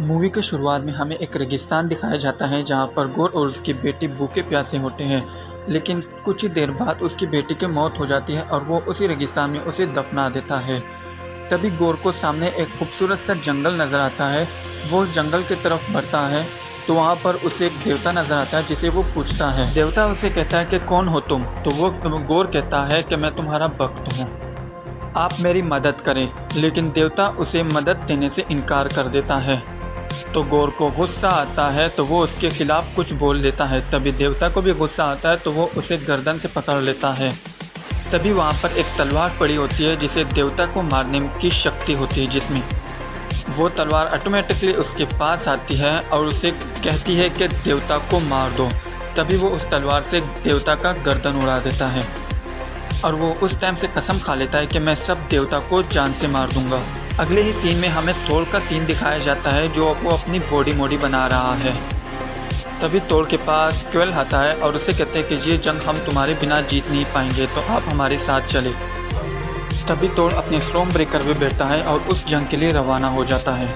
Movie के शुरुआत में हमें एक रेगिस्तान दिखाया जाता है जहां पर गोर और उसकी बेटी भूखे प्यासे होते हैं, लेकिन कुछ ही देर बाद उसकी बेटी की मौत हो जाती है और वो उसी रेगिस्तान में उसे दफना देता है। तभी गोर को सामने एक खूबसूरत सा जंगल नज़र आता है। वो जंगल की तरफ बढ़ता है तो वहाँ पर उसे एक देवता नज़र आता है जिसे वो पूछता है। देवता उसे कहता है कि कौन हो तुम? तो वो गोर कहता है कि मैं तुम्हारा भक्त हूँ, आप मेरी मदद करें। लेकिन देवता उसे मदद देने से इनकार कर देता है। तो गोर को गुस्सा आता है तो वो उसके खिलाफ़ कुछ बोल देता है। तभी देवता को भी गुस्सा आता है तो वो उसे गर्दन से पकड़ लेता है। तभी वहाँ पर एक तलवार पड़ी होती है जिसे देवता को मारने की शक्ति होती है, जिसमें वो तलवार ऑटोमेटिकली उसके पास आती है और उसे कहती है कि देवता को मार दो। तभी वो उस तलवार से देवता का गर्दन उड़ा देता है और वो उस टाइम से कसम खा लेता है कि मैं सब देवता को जान से मार दूंगा। अगले ही सीन में हमें थोर का सीन दिखाया जाता है जो वो अपनी बॉडी मोडी बना रहा है। तभी थोर के पास क्वेल आता है और उसे कहते हैं कि ये जंग हम तुम्हारे बिना जीत नहीं पाएंगे, तो आप हमारे साथ चले। तभी थोर अपने स्टॉर्म ब्रेकर में बैठता है और उस जंग के लिए रवाना हो जाता है।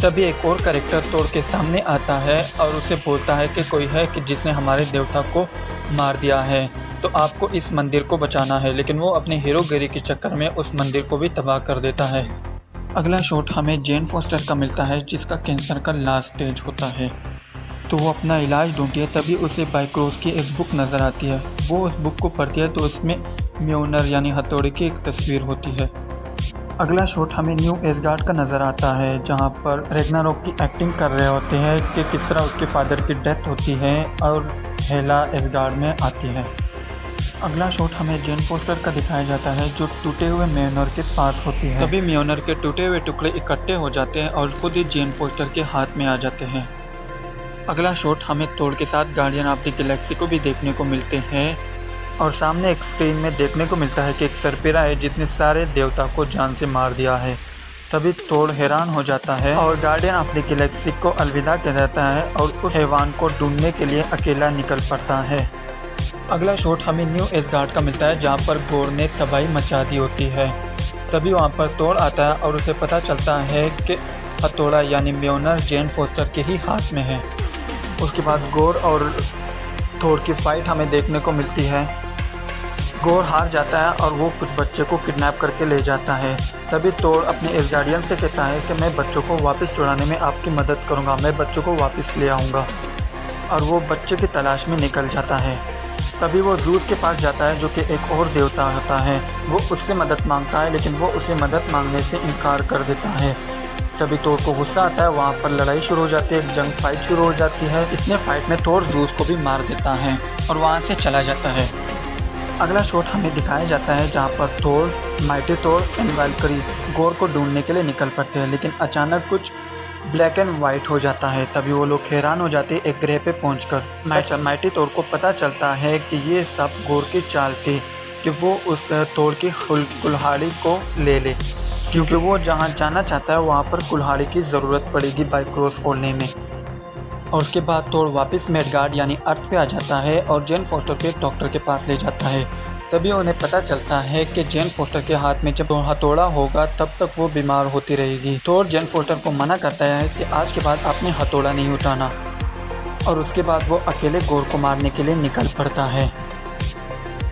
तभी एक और कैरेक्टर थोर के सामने आता है और उसे बोलता है कि कोई है कि जिसने हमारे देवता को मार दिया है, तो आपको इस मंदिर को बचाना है। लेकिन वो अपने हीरोगिरी के चक्कर में उस मंदिर को भी तबाह कर देता है। अगला शॉट हमें जेन फोस्टर का मिलता है जिसका कैंसर का लास्ट स्टेज होता है, तो वो अपना इलाज ढूंढती है। तभी उसे बाइक्रोस की एक बुक नज़र आती है। वो उस बुक को पढ़ती है तो उसमें म्योनर यानी हथौड़े की एक तस्वीर होती है। अगला शॉट हमें न्यू एसगार्ड का नज़र आता है जहाँ पर रैग्नारोक की एक्टिंग कर रहे होते हैं कि किस तरह उसके फादर की डेथ होती है और हेला एसगार्ड में आती है। अगला शॉट हमें जेन फोस्टर का दिखाया जाता है जो टूटे हुए म्योनर के पास होती है। तभी म्योनर के टूटे हुए टुकड़े इकट्ठे हो जाते हैं और खुद ही जेन फोस्टर के हाथ में आ जाते हैं। अगला शॉट हमें थोर के साथ गार्डियन ऑफ द गैलेक्सी को भी देखने को मिलते हैं और सामने एक स्क्रीन में देखने को मिलता है कि एक सरपेरा है जिसने सारे देवता को जान से मार दिया है। तभी थोर हैरान हो जाता है और गार्डियन ऑफ द गैलेक्सी को अलविदा कह देता है और उस हैवान को ढूंढने के लिए अकेला निकल पड़ता है। अगला शॉट हमें न्यू एसगार्ड का मिलता है जहाँ पर गोर ने तबाही मचा दी होती है। तभी वहाँ पर थोर आता है और उसे पता चलता है कि हथौड़ा यानी म्योनर जेन फोस्टर के ही हाथ में है। उसके बाद गोर और थोर की फाइट हमें देखने को मिलती है। गोर हार जाता है और वो कुछ बच्चे को किडनैप करके ले जाता है। तभी थोर अपने एसगार्डियन से कहता है कि मैं बच्चों को वापस छुड़ाने में आपकी मदद करूँगा, मैं बच्चों को वापस ले आऊँगा। और वो बच्चे की तलाश में निकल जाता है। तभी वो ज़ूस के पास जाता है जो कि एक और देवता होता है। वो उससे मदद मांगता है लेकिन वो उसे मदद मांगने से इनकार कर देता है। तभी थोर को गुस्सा आता है, वहाँ पर लड़ाई शुरू हो जाती है, एक जंग फाइट शुरू हो जाती है। इतने फाइट में थोर ज़ूस को भी मार देता है और वहाँ से चला जाता है। अगला शॉट हमें दिखाया जाता है जहाँ पर थोर, माइटी थोर एंड वैल्करी गोर को ढूंढने के लिए निकल पड़ते हैं, लेकिन अचानक कुछ ब्लैक एंड वाइट हो जाता है। तभी वो लोग हैरान हो जाते हैं एक ग्रह पे पहुंचकर। माइटी थोर को पता चलता है कि ये सब गोर की चाल थी कि वो उस थोर की कुल्हाड़ी को ले ले, क्योंकि वो जहाँ जाना चाहता है वहाँ पर कुल्हाड़ी की ज़रूरत पड़ेगी बाइक्रोस खोलने में। और उसके बाद थोर वापस मेडगार्ड यानी अर्थ पे आ जाता है और जेन फोस्टर को एक डॉक्टर के पास ले जाता है। तभी उन्हें पता चलता है कि जेन फोस्टर के हाथ में जब हथौड़ा होगा तब तक वो बीमार होती रहेगी। थोर जेन फोस्टर को मना करता है कि आज के बाद आपने हथौड़ा नहीं उठाना, और उसके बाद वो अकेले गोर को मारने के लिए निकल पड़ता है।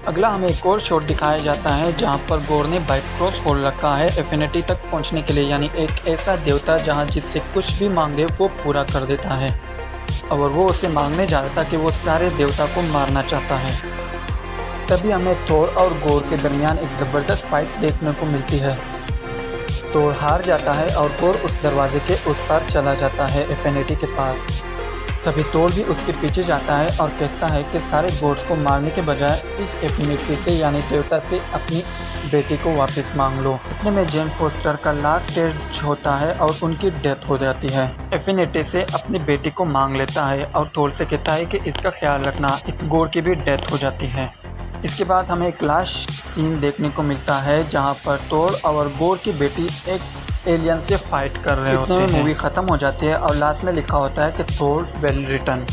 अगला हमें एक और शॉट दिखाया जाता है जहाँ पर गोर ने बाइक्रोस खोल रखा है एफिनिटी तक पहुँचने के लिए, यानी एक ऐसा देवता जहाँ जिससे कुछ भी मांगे वो पूरा कर देता है। और वो उसे मांगने जा रहा था कि वो सारे देवता को मारना चाहता है। तभी हमें थोर और गोर के दरमियान एक ज़बरदस्त फाइट देखने को मिलती है। थोर हार जाता है और गोर उस दरवाजे के उस पार चला जाता है एफिनिटी के पास। तभी थोर भी उसके पीछे जाता है और कहता है कि सारे गोड्स को मारने के बजाय इस एफिनिटी से यानी देवता से अपनी बेटी को वापस मांग लो। इतने में जेन फोस्टर का लास्ट स्टेज होता है और उनकी डेथ हो जाती है। एफिनिटी से अपनी बेटी को मांग लेता है और थोर से कहता है कि इसका ख्याल रखना। गोर की भी डेथ हो जाती है। इसके बाद हमें एक लास्ट सीन देखने को मिलता है जहां पर थोर और गोर की बेटी एक एलियन से फाइट कर रहे होते हैं। मूवी ख़त्म हो जाती है और लास्ट में लिखा होता है कि थोर वेल रिटर्न।